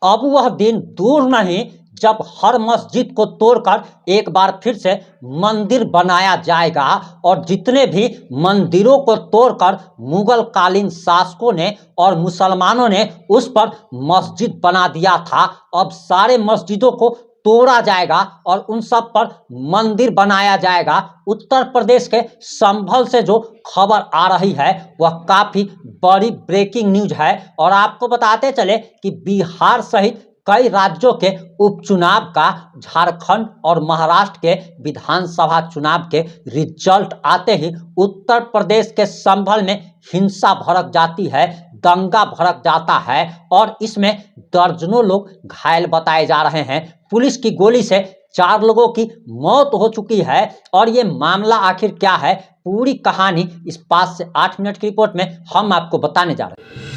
अब वह दिन दूर नहीं जब हर मस्जिद को तोड़कर एक बार फिर से मंदिर बनाया जाएगा और जितने भी मंदिरों को तोड़कर मुगल कालीन शासकों ने और मुसलमानों ने उस पर मस्जिद बना दिया था, अब सारे मस्जिदों को तोड़ा जाएगा और उन सब पर मंदिर बनाया जाएगा। उत्तर प्रदेश के संभल से जो खबर आ रही है वह काफी बड़ी ब्रेकिंग न्यूज है और आपको बताते चले कि बिहार सहित कई राज्यों के उपचुनाव का, झारखंड और महाराष्ट्र के विधानसभा चुनाव के रिजल्ट आते ही उत्तर प्रदेश के संभल में हिंसा भड़क जाती है, दंगा भड़क जाता है और इसमें दर्जनों लोग घायल बताए जा रहे हैं। पुलिस की गोली से 4 लोगों की मौत हो चुकी है और ये मामला आखिर क्या है, पूरी कहानी इस 5 से 8 मिनट की रिपोर्ट में हम आपको बताने जा रहे हैं।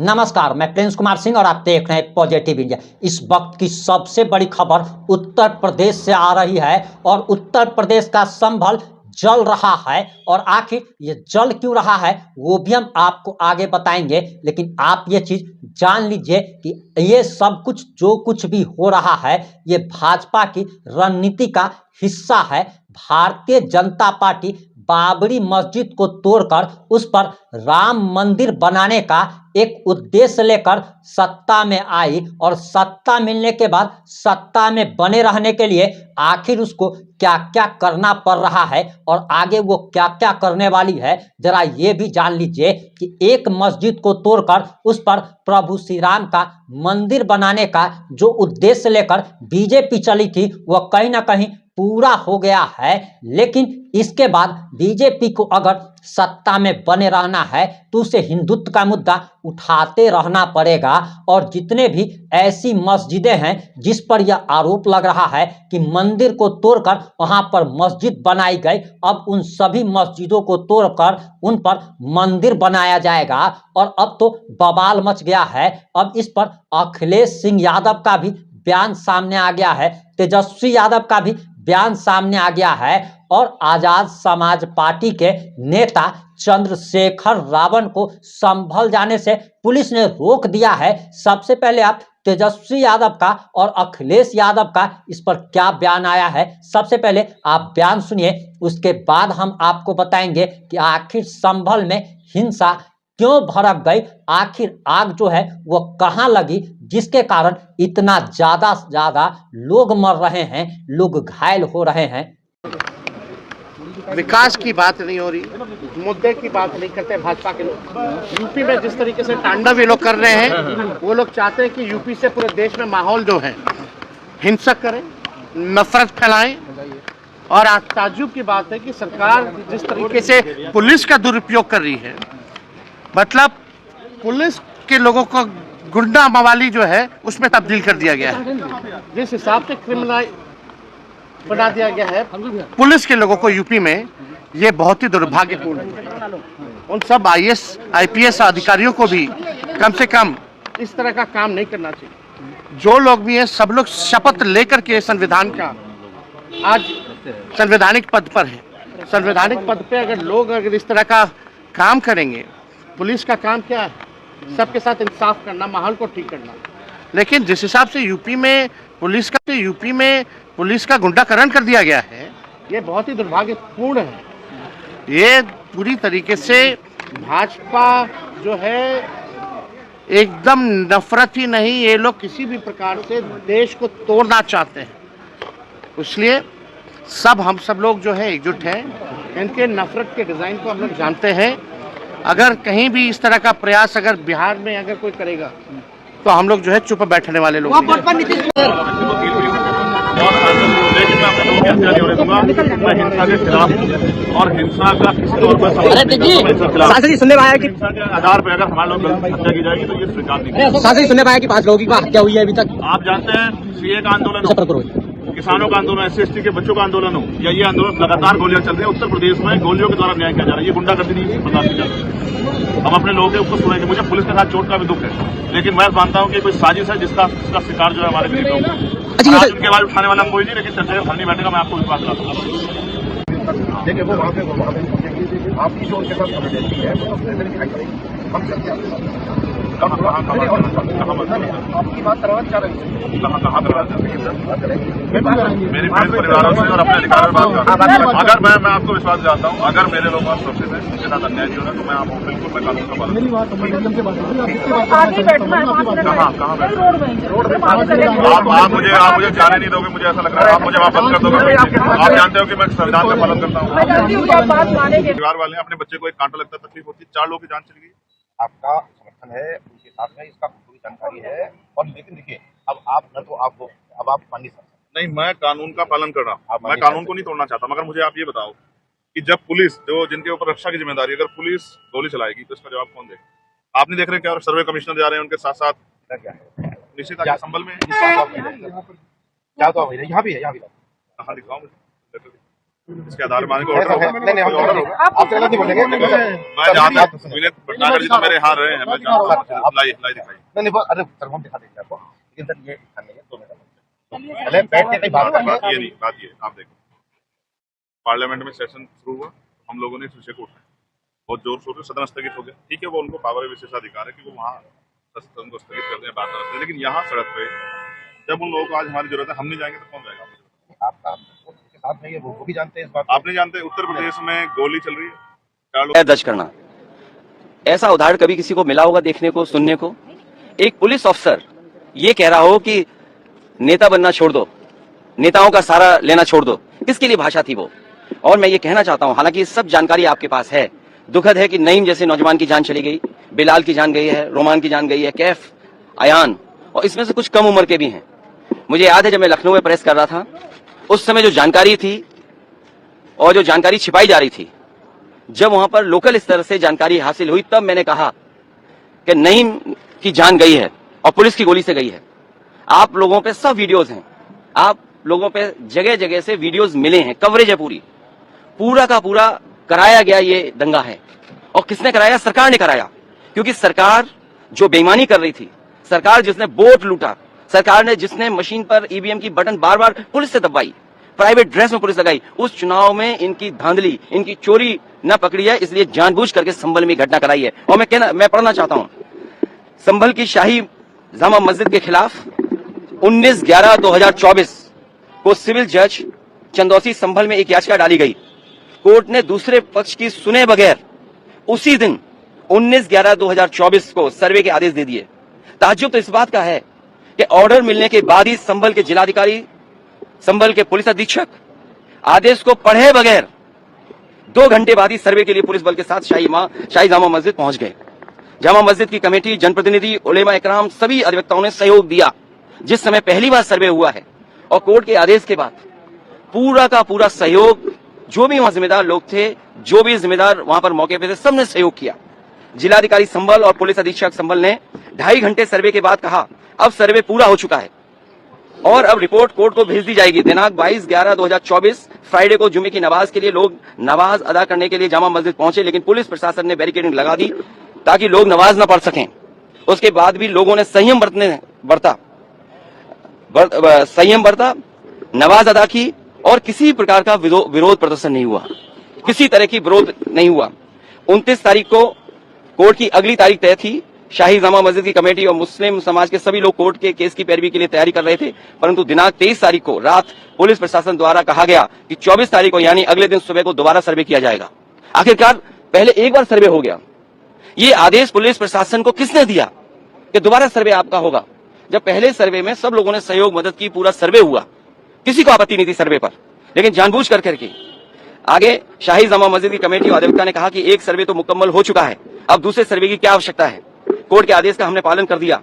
नमस्कार, मैं प्रिंस कुमार सिंह और आप देख रहे हैं पॉजिटिव इंडिया। इस वक्त की सबसे बड़ी खबर उत्तर प्रदेश से आ रही है और उत्तर प्रदेश का संभल जल रहा है और आखिर ये जल क्यों रहा है वो भी हम आपको आगे बताएंगे, लेकिन आप ये चीज जान लीजिए कि ये सब कुछ जो कुछ भी हो रहा है ये भाजपा की रणनीति का हिस्सा है। भारतीय जनता पार्टी बाबरी मस्जिद को तोड़कर उस पर राम मंदिर बनाने का एक उद्देश्य लेकर सत्ता में आई और सत्ता मिलने के बाद सत्ता में बने रहने के लिए आखिर उसको क्या क्या करना पड़ रहा है और आगे वो क्या क्या करने वाली है, जरा ये भी जान लीजिए कि एक मस्जिद को तोड़कर उस पर प्रभु श्री राम का मंदिर बनाने का जो उद्देश्य लेकर बीजेपी चली थी वह कहीं ना कहीं पूरा हो गया है। लेकिन इसके बाद बीजेपी को अगर सत्ता में बने रहना है तो उसे हिंदुत्व का मुद्दा उठाते रहना पड़ेगा और जितने भी ऐसी मस्जिदें हैं जिस पर यह आरोप लग रहा है कि मंदिर को तोड़कर वहां पर मस्जिद बनाई गई, अब उन सभी मस्जिदों को तोड़कर उन पर मंदिर बनाया जाएगा। और अब तो बवाल मच गया है, अब इस पर अखिलेश सिंह यादव का भी बयान सामने आ गया है, तेजस्वी यादव का भी बयान सामने आ गया है और आजाद समाज पार्टी के नेता चंद्रशेखर रावण को संभल जाने से पुलिस ने रोक दिया है। सबसे पहले आप तेजस्वी यादव का और अखिलेश यादव का इस पर क्या बयान आया है, सबसे पहले आप बयान सुनिए, उसके बाद हम आपको बताएंगे कि आखिर संभल में हिंसा क्यों भड़क गई, आखिर आग जो है वो कहां लगी जिसके कारण इतना ज्यादा लोग मर रहे हैं, लोग घायल हो रहे हैं। विकास की बात नहीं हो रही, मुद्दे की बात नहीं करते भाजपा के लोग। यूपी में जिस तरीके से तांडव ये लोग कर रहे हैं, वो लोग चाहते हैं कि यूपी से पूरे देश में माहौल जो है हिंसक करें, नफरत फैलाएं। और आज ताज्जुब की बात है कि सरकार जिस तरीके से पुलिस का दुरुपयोग कर रही है, मतलब पुलिस के लोगों को गुंडा मवाली जो है उसमें तब्दील कर दिया गया है। जिस हिसाब से क्रिमिनल बना दिया गया है पुलिस के लोगों को यूपी में, ये बहुत ही दुर्भाग्यपूर्ण है। उन सब IAS IPS अधिकारियों को भी कम से कम इस तरह का काम नहीं करना चाहिए। जो लोग भी हैं सब लोग शपथ लेकर के संविधान का आज संवैधानिक पद पर है। संवैधानिक पद पे अगर लोग अगर इस तरह का काम करेंगे, पुलिस का काम क्या है? सबके साथ इंसाफ करना, माहौल को ठीक करना। लेकिन जिस हिसाब से यूपी में पुलिस का गुंडाकरण कर दिया गया है, ये बहुत ही दुर्भाग्यपूर्ण है। ये पूरी तरीके से भाजपा जो है एकदम नफरत ही नहीं, ये लोग किसी भी प्रकार से देश को तोड़ना चाहते हैं। इसलिए हम सब लोग जो है एकजुट हैं। इनके नफरत के डिज़ाइन को हम लोग जानते हैं। अगर कहीं भी इस तरह का प्रयास अगर बिहार में अगर कोई करेगा तो हम लोग जो है चुप बैठने वाले लोग मैं हिंसा के खिलाफ और हिंसा का किसी तौर पर सुनने में आया कि आधार पर अगर हमारे लोग हत्या की जाएगी तो ये स्वीकार नहीं। सांसद सुनने में आया कि 5 लोगों की हत्या हुई है अभी तक। आप जानते हैं CA का आंदोलन, किसानों का आंदोलन, SC ST के बच्चों का आंदोलन हो या ये आंदोलन, लगातार गोलियां चल रही है। उत्तर प्रदेश में गोलियों के द्वारा न्याय किया जा रहा है। ये गुंडागर्दी नहीं बर्दाश्त की जा सकती। हम अपने लोगों के ऊपर सुनेंगे। मुझे पुलिस के साथ चोट का भी दुख है, लेकिन मैं मानता हूं कि कोई साजिश है जिसका शिकार जो है हमारे गरीब लोग। अच्छा, ये आज सर- उनकी आवाज उठाने वाला कोई नहीं, लेकिन चर्चा में नहीं बैठेगा, मैं आपको विश्वास दिलाता हूँ। देखिए वो वहाँ पे आपकी जो उनके साथ कम्युनिटी है वो उसमें दिखाई पड़ेगी। हम सकते हैं आपकी बात करवाना चाह रहे हैं, कहाँ करवा मेरी मेरी पीड़ित परिवारों से और अपने अधिकारों पर बात कर। अगर मैं आपको विश्वास दिलाता हूँ, अगर मेरे लोग वहाँ सुरक्षित है, उनके साथ अन्याय नहीं होगा, तो मैं आपको बिल्कुल मैं कानून का पालन आप मुझे जाने नहीं दोगे, मुझे ऐसा लग रहा है आप मुझे वापस कर दोगे। आप जानते हो कि मैं संविधान का पालन करता हूँ। परिवार वाले अपने बच्चे को एक कांटा लगता तकलीफ होती है, 4 लोगों की जान चली गई। आपका समर्थन है उनके साथ में, इसका पूरी जानकारी है। और लेकिन देखिए अब आप न तो आपको अब आप मान नहीं सकते। नहीं, मैं कानून का पालन कर रहा हूँ, मैं कानून को नहीं तोड़ना चाहता, मगर मुझे आप ये बताओ कि जब पुलिस जो जिनके ऊपर रक्षा की जिम्मेदारी, अगर पुलिस गोली चलाएगी तो इसका जवाब कौन देगा? आप नहीं देख रहे क्या? सर्वे कमिश्नर जा रहे हैं, उनके साथ साथ क्या है निश्चित आगे संभल में क्या तो यहाँ भी है, यहाँ भी कहाँ दिखाओ मुझे, इसके आधार पर को ऐसा है। नहीं हम ऑर्डर होगा। आपसे गलत नहीं बोलेंगे। मैं जहाँ तक विनीत भटनागर जी तो मेरे यहाँ रहे हैं, मैं लाई दिखाई। नहीं अरे सर हम दिखा देंगे आपको, लेकिन सर ये दिखा नहीं है तो पहले बैठ के कहीं बात करके ये नहीं बात, ये आप देखो पार्लियामेंट में सेशन शुरू हुआ, हम लोगों ने इस विषय को उठाया, बहुत जोर शोर से सदन स्थगित हो गया। ठीक है, वो उनको पावर विशेषाधिकार है कि वो वहाँ सदन को स्थगित करते हैं, बात करते हैं, लेकिन यहाँ सड़क पे जब उन लोगों को आज हमारी जरूरत है, हम नहीं जाएंगे तो कौन जाएगा? आपका उसके साथ में ये वो भी जानते हैं इस बात। आप नहीं जानते उत्तर प्रदेश में गोली चल रही है, 4 लोग दर्ज करना, ऐसा उदाहरण कभी किसी को मिला होगा देखने को, सुनने को? एक पुलिस अफसर ये कह रहा हो कि नेता बनना छोड़ दो, नेताओं का सहारा लेना छोड़ दो, किसके लिए भाषा थी वो? और मैं ये कहना चाहता हूं, हालांकि सब जानकारी आपके पास है, दुखद है कि नईम जैसे नौजवान की जान चली गई, बिलाल की जान गई है, रोमान की जान गई है, कैफ, अयान, और इसमें से कुछ कम उम्र के भी हैं। मुझे याद है जब मैं लखनऊ में प्रेस कर रहा था, उस समय जो जानकारी थी और जो जानकारी छिपाई जा रही थी, जब वहां पर लोकल स्तर से जानकारी हासिल हुई, तब मैंने कहा कि नईम की जान गई है और पुलिस की गोली से गई है। आप लोगों पे सब वीडियोस हैं, आप लोगों पे जगह जगह से वीडियोस मिले हैं, कवरेज है पूरा का पूरा कराया गया ये दंगा है। और किसने कराया? सरकार ने कराया, क्योंकि सरकार जो बेईमानी कर रही थी, सरकार जिसने वोट लूटा, सरकार ने जिसने मशीन पर ईवीएम की बटन बार बार पुलिस से दबाई, प्राइवेट ड्रेस में पुलिस लगाई, उस चुनाव में इनकी धांधली, इनकी चोरी न पकड़ी है, इसलिए जानबूझ करके संभल में घटना कराई है। और मैं पढ़ना चाहता हूं, संभल की शाही जामा मस्जिद के खिलाफ 19/11/2024 को सिविल जज चंदौसी संभल में एक याचिका डाली गई। कोर्ट ने दूसरे पक्ष की सुने बगैर उसी दिन 19/11/2024 को सर्वे के आदेश दे दिए। ताज्जुब तो इस बात का है कि ऑर्डर मिलने के बाद ही संभल के जिलाधिकारी, संभल के पुलिस अधीक्षक आदेश को पढ़े बगैर 2 घंटे बाद ही सर्वे के लिए पुलिस बल के साथ शाही जामा मस्जिद पहुंच गए। जामा मस्जिद की कमेटी, जनप्रतिनिधि, उलेमा इकराम, सभी अधिवक्ताओं ने सहयोग दिया। जिस समय पहली बार सर्वे हुआ है और कोर्ट के आदेश के बाद पूरा का पूरा सहयोग, जो भी वहां जिम्मेदार लोग थे, जो भी जिम्मेदार वहां पर मौके पे थे, सबने सहयोग किया। जिलाधिकारी संभल और पुलिस अधीक्षक संभल ने 2.5 घंटे सर्वे के बाद कहा अब सर्वे पूरा हो चुका है और अब रिपोर्ट कोर्ट को भेज दी जाएगी। दिनांक 22/11/2024 फ्राइडे को जुमे की नमाज के लिए लोग नमाज अदा करने के लिए जामा मस्जिद पहुंचे, लेकिन पुलिस प्रशासन ने बैरिकेडिंग लगा दी ताकि लोग नमाज न पढ़ सकें। उसके बाद भी लोगों ने संयम बरता, नमाज अदा की और किसी प्रकार का विरोध प्रदर्शन नहीं हुआ, किसी तरह की विरोध नहीं हुआ। 29 तारीख को कोर्ट की अगली तारीख तय थी। शाही जामा मस्जिद की कमेटी और मुस्लिम समाज के सभी लोग कोर्ट के केस की पैरवी के लिए तैयारी कर रहे थे, परंतु दिनांक 23 तारीख को रात पुलिस प्रशासन द्वारा कहा गया कि 24 तारीख को यानी अगले दिन सुबह को दोबारा सर्वे किया जाएगा। आखिरकार पहले एक बार सर्वे हो गया, ये आदेश पुलिस प्रशासन को किसने दिया कि दोबारा सर्वे आपका होगा? जब पहले सर्वे में सब लोगों ने सहयोग मदद की, पूरा सर्वे हुआ, किसी को आपत्ति नहीं थी सर्वे पर, लेकिन जानबूझ करके आगे शाही जामा मस्जिद की कमेटी और अधिवक्ता ने कहा कि एक सर्वे तो मुकम्मल हो चुका है, अब दूसरे सर्वे की क्या आवश्यकता है? कोर्ट के आदेश का हमने पालन कर दिया,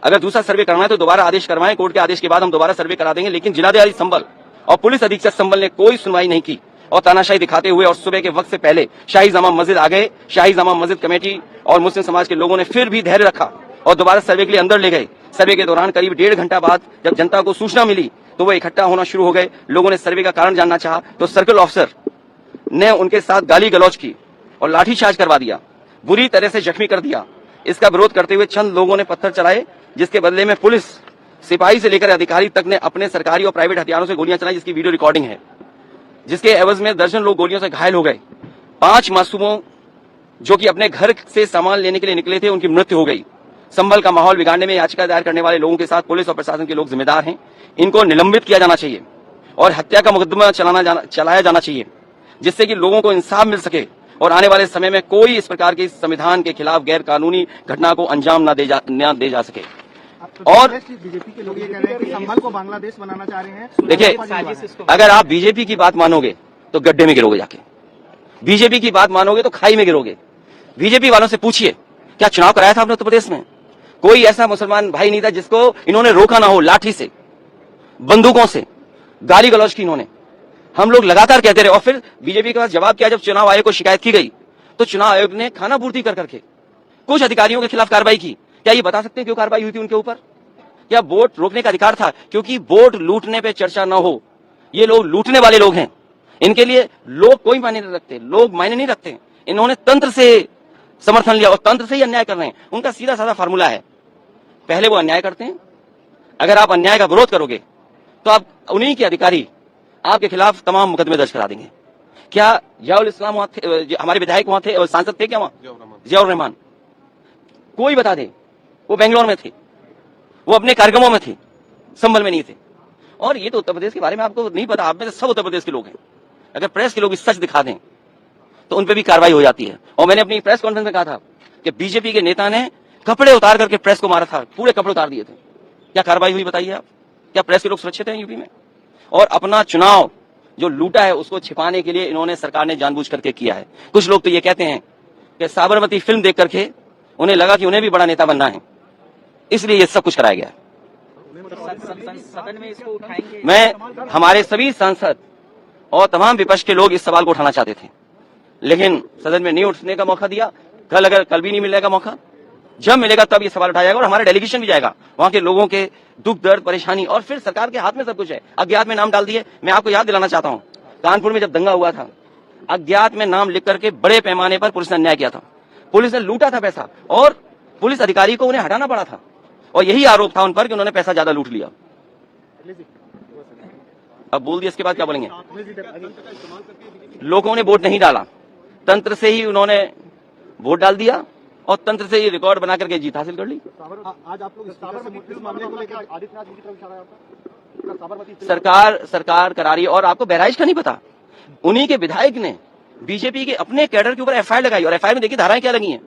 अगर दूसरा सर्वे करना है तो दोबारा आदेश करवाएं, कोर्ट के आदेश के बाद हम दोबारा सर्वे करा देंगे। लेकिन जिलाधिकारी संभल और पुलिस अधीक्षक संभल ने कोई सुनवाई नहीं की और तानाशाही दिखाते हुए और सुबह के वक्त से पहले शाही जामा मस्जिद आ गए। शाही जामा मस्जिद कमेटी और मुस्लिम समाज के लोगों ने फिर भी धैर्य रखा और दोबारा सर्वे के लिए अंदर ले गए। सर्वे के दौरान करीब 1.5 घंटा बाद जब जनता को सूचना मिली तो वो इकट्ठा होना शुरू हो गए। लोगों ने सर्वे का कारण जानना चाहा तो सर्कल ऑफिसर ने उनके साथ गाली गलौज की और लाठीचार्ज करवा दिया, बुरी तरह से जख्मी कर दिया। इसका विरोध करते हुए चंद लोगों ने पत्थर चलाए, जिसके बदले में पुलिस सिपाही से लेकर अधिकारी तक ने अपने सरकारी और प्राइवेट हथियारों से गोलियां चलाई, जिसकी वीडियो रिकॉर्डिंग है, जिसके एवज में दर्जन लोग गोलियों से घायल हो गए। 5 मासूमों जो कि अपने घर से सामान लेने के लिए निकले थे, उनकी मृत्यु हो गई। संभल का माहौल बिगाड़ने में याचिका दायर करने वाले लोगों के साथ पुलिस और प्रशासन के लोग जिम्मेदार हैं। इनको निलंबित किया जाना चाहिए और हत्या का मुकदमा चलाया जाना चाहिए, जिससे कि लोगों को इंसाफ मिल सके और आने वाले समय में कोई इस प्रकार के संविधान के खिलाफ गैर कानूनी घटना को अंजाम न दे जा सके। और बीजेपी के लोग ये कह रहे हैं कि संभल को बांग्लादेश बनाना चाह रहे हैं। देखिए, अगर आप बीजेपी की बात मानोगे तो गड्ढे में गिरोगे जाके, बीजेपी की बात मानोगे तो खाई में गिरोगे। बीजेपी वालों से पूछिए, क्या चुनाव कराया था आपने उत्तर प्रदेश में? कोई ऐसा मुसलमान भाई नहीं था जिसको इन्होंने रोका ना हो, लाठी से, बंदूकों से, गाली गलौज की इन्होंने। हम लोग लगातार कहते रहे और फिर बीजेपी के पास जवाब किया। जब चुनाव आयोग को शिकायत की गई तो चुनाव आयोग ने खाना पूर्ति कर करके कुछ अधिकारियों के खिलाफ कार्रवाई की। क्या ये बता सकते हैं क्यों कार्रवाई हुई थी उनके ऊपर? क्या वोट रोकने का अधिकार था? क्योंकि वोट लूटने पे चर्चा न हो। ये लोग लूटने वाले लोग हैं, इनके लिए लोग कोई मायने नहीं रखते, लोग मायने नहीं रखते। इन्होंने तंत्र से समर्थन लिया और तंत्र से ही अन्याय कर रहे हैं। उनका सीधा साधा फार्मूला है, पहले वो अन्याय करते हैं, अगर आप अन्याय का विरोध करोगे तो आप उन्हीं के अधिकारी आपके खिलाफ तमाम मुकदमे दर्ज करा देंगे। क्या जियाउल इस्लाम वहां थे, हमारे विधायक वहां थे और सांसद थे क्या वहां? जियाउर रहमान, कोई बता दे। वो बेंगलोर में थे, वो अपने कार्यक्रमों में थे, संभल में नहीं थे। और ये तो उत्तर प्रदेश के बारे में आपको नहीं पता, आप में से सब उत्तर प्रदेश के लोग हैं। अगर प्रेस के लोग इस सच दिखा दें तो उन पर भी कार्रवाई हो जाती है। और मैंने अपनी प्रेस कॉन्फ्रेंस में कहा था कि बीजेपी के नेता ने कपड़े उतार करके प्रेस को मारा था, पूरे कपड़े उतार दिए थे। क्या कार्रवाई हुई बताइए आप? क्या प्रेस के लोग सुरक्षित हैं यूपी में? और अपना चुनाव जो लूटा है उसको छिपाने के लिए इन्होंने, सरकार ने जानबूझ करके किया है। कुछ लोग तो ये कहते हैं कि साबरमती फिल्म देख करके उन्हें लगा कि उन्हें भी बड़ा नेता बनना है, इसलिए ये सब कुछ कराया गया। मैं, हमारे सभी सांसद और तमाम विपक्ष के लोग इस सवाल को उठाना चाहते थे, लेकिन सदन में नहीं उठने का मौका दिया। कल भी नहीं मिलेगा मौका, जब मिलेगा तब ये सवाल उठाया जाएगा और हमारा डेलीगेशन भी जाएगा वहां के लोगों के दुख दर्द परेशानी। और फिर सरकार के हाथ में सब कुछ है। अज्ञात में नाम डाल दिए। मैं आपको याद दिलाना चाहता हूं, कानपुर में जब दंगा हुआ था, अज्ञात में नाम लिख करके बड़े पैमाने पर पुलिस ने अन्याय किया था। पुलिस ने लूटा था पैसा और पुलिस अधिकारी को उन्हें हटाना पड़ा था और यही आरोप था उन पर कि उन्होंने पैसा ज्यादा लूट लिया। अब बोल दिया, इसके बाद क्या बोलेंगे? लोगों ने वोट नहीं डाला, तंत्र से ही उन्होंने वोट डाल दिया और तंत्र से ही रिकॉर्ड बना करके जीत हासिल कर ली। आज आप लोग इस मामले को लेकर आदित्यनाथ जी की तरफ इशारा आपका? सरकार करा रही है। और आपको बहराइच का नहीं पता, उन्हीं के विधायक ने बीजेपी के अपने कैडर के ऊपर एफआईआर लगाई और एफआईआर में देखिए धाराएं क्या लगी हैं।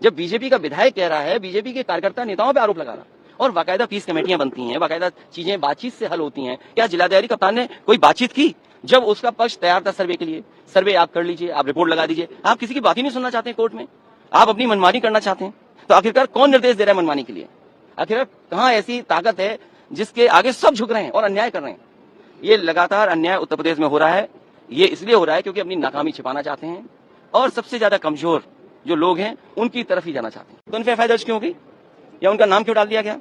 जब बीजेपी का विधायक कह रहा है, बीजेपी के कार्यकर्ता नेताओं पे आरोप लगा रहा और बाकायदा पीस कमेटियां बनती हैं, बाकायदा चीजें बातचीत से हल होती हैं। क्या जिलाधिकारी कप्तान ने कोई बातचीत की? जब उसका पक्ष तैयार था सर्वे के लिए, सर्वे आप कर लीजिए, आप रिपोर्ट लगा दीजिए। आप किसी की बात ही नहीं सुनना चाहते कोर्ट में, आप अपनी मनमानी करना चाहते हैं। तो आखिरकार कौन निर्देश दे रहा है मनमानी के लिए? आखिरकार कहां ऐसी ताकत है जिसके आगे सब झुक रहे हैं और अन्याय कर रहे हैं? ये लगातार अन्याय उत्तर प्रदेश में हो रहा है। ये इसलिए हो रहा है क्योंकि अपनी नाकामी छिपाना चाहते हैं और सबसे ज्यादा कमजोर जो लोग हैं उनकी तरफ ही जाना चाहते हैं। तो उन पे एफआईआर दर्ज क्यों होगी या उनका नाम क्यों डाल दिया गया?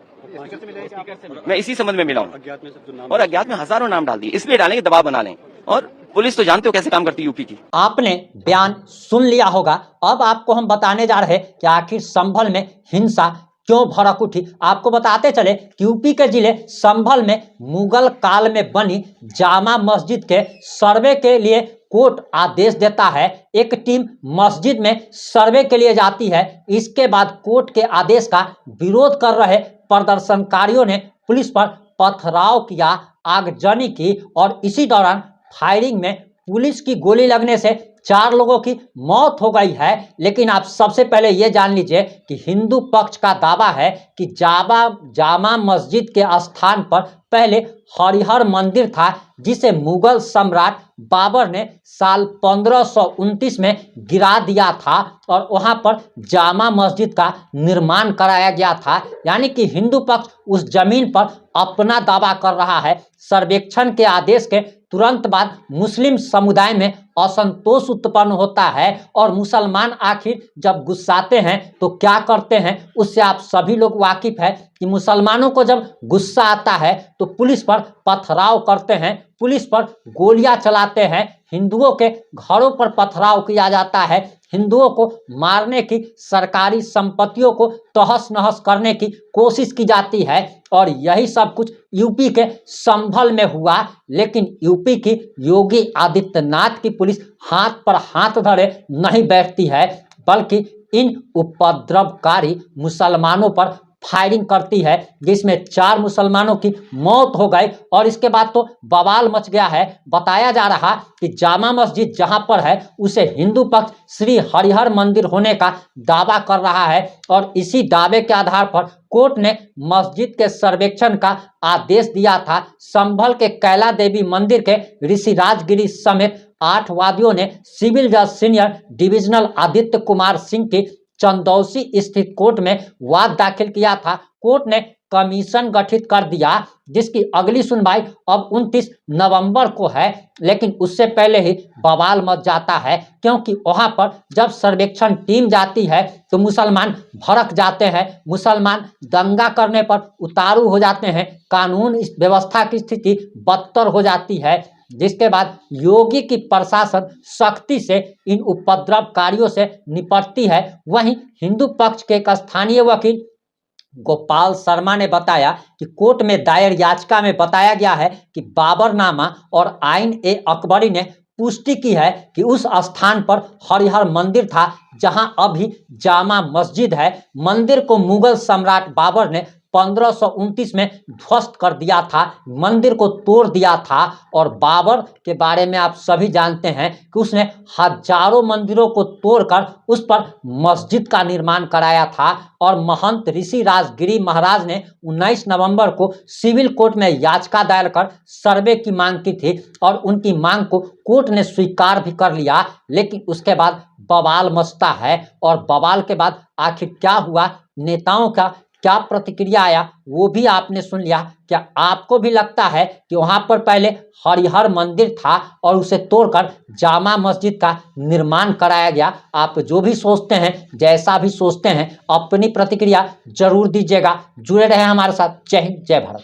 मैं इसी संबंध में मिला हूं और अज्ञात में हजारों नाम डाल दिए, इसलिए डालेंगे दबाव बना लें। और पुलिस तो जानते हो कैसे काम करती है यूपी की। आपने बयान सुन लिया होगा। अब आपको हम बताने जा रहे हैं कि आखिर संभल में हिंसा क्यों भड़क उठी। आपको बताते चले कि यूपी के जिले संभल में मुगल काल में बनी जामा मस्जिद के सर्वे के लिए कोर्ट आदेश देता है। एक टीम मस्जिद में सर्वे के लिए जाती है। इसके बाद कोर्ट के आदेश का विरोध कर रहे प्रदर्शनकारियों ने पुलिस पर पथराव किया, आगजनी की और इसी दौरान फायरिंग में पुलिस की गोली लगने से 4 लोगों की मौत हो गई है। लेकिन आप सबसे पहले ये जान लीजिए कि हिंदू पक्ष का दावा है कि जामा मस्जिद के स्थान पर पहले हरिहर मंदिर था, जिसे मुगल सम्राट बाबर ने साल 1529 में गिरा दिया था और वहां पर जामा मस्जिद का निर्माण कराया गया था। यानी कि हिंदू पक्ष उस जमीन पर अपना दावा कर रहा है। सर्वेक्षण के आदेश के तुरंत बाद मुस्लिम समुदाय में असंतोष उत्पन्न होता है और मुसलमान आखिर जब गुस्साते हैं तो क्या करते हैं, उससे आप सभी लोग वाकिफ है कि मुसलमानों को जब गुस्सा आता है तो पुलिस पर पथराव करते हैं, पुलिस पर गोलियां चलाते हैं, हिंदुओं के घरों पर पथराव किया जाता है, हिंदुओं को मारने की, सरकारी संपत्तियों को तहस नहस करने की कोशिश की जाती है। और यही सब कुछ यूपी के संभल में हुआ। लेकिन यूपी की योगी आदित्यनाथ की पुलिस हाथ पर हाथ धरे नहीं बैठती है, बल्कि इन उपद्रवकारी मुसलमानों पर फायरिंग करती है, जिसमें 4 मुसलमानों की मौत हो गई। और इसके बाद तो बवाल मच गया है। बताया जा रहा कि जामा मस्जिद जहां पर है उसे हिंदू पक्ष श्री हरिहर मंदिर होने का दावा कर रहा है, और इसी दावे के आधार पर कोर्ट ने मस्जिद के सर्वेक्षण का आदेश दिया था। संभल के कैला देवी मंदिर के ऋषिराज गिरी समेत 8 वादियों ने सिविल जज सीनियर डिविजनल आदित्य कुमार सिंह की चंदौसी स्थित कोर्ट में वाद दाखिल किया था। कोर्ट ने कमीशन गठित कर दिया, जिसकी अगली सुनवाई अब 29 नवंबर को है। लेकिन उससे पहले ही बवाल मच जाता है, क्योंकि वहां पर जब सर्वेक्षण टीम जाती है तो मुसलमान भड़क जाते हैं, मुसलमान दंगा करने पर उतारू हो जाते हैं, कानून व्यवस्था की स्थिति बदतर हो जाती है। जिसके बाद योगी की प्रशासन सख्ती से इन उपद्रवकारियों से निपटती है। वहीं हिंदू पक्ष के एक स्थानीय वकील गोपाल शर्मा ने बताया कि कोर्ट में दायर याचिका में बताया गया है कि बाबरनामा और आईन ए अकबरी ने पुष्टि की है कि उस स्थान पर हरिहर मंदिर था जहां अभी जामा मस्जिद है। मंदिर को मुगल सम्राट बाबर ने 1529 में ध्वस्त कर दिया था, मंदिर को तोड़ दिया था। और बाबर के बारे में आप सभी जानते हैं कि उसने हजारों मंदिरों को तोड़कर उस पर मस्जिद का निर्माण कराया था। और महंत ऋषि राजगिरी महाराज ने 19 नवंबर को सिविल कोर्ट में याचिका दायर कर सर्वे की मांग की थी, और उनकी मांग को कोर्ट ने स्वीकार भी कर लिया। लेकिन उसके बाद बवाल मचता है, और बवाल के बाद आखिर क्या हुआ, नेताओं का क्या प्रतिक्रिया आया, वो भी आपने सुन लिया। क्या आपको भी लगता है कि वहां पर पहले हरिहर मंदिर था और उसे तोड़कर जामा मस्जिद का निर्माण कराया गया? आप जो भी सोचते हैं, जैसा भी सोचते हैं, अपनी प्रतिक्रिया जरूर दीजिएगा। जुड़े रहे हमारे साथ। जय हिंद, जय भारत।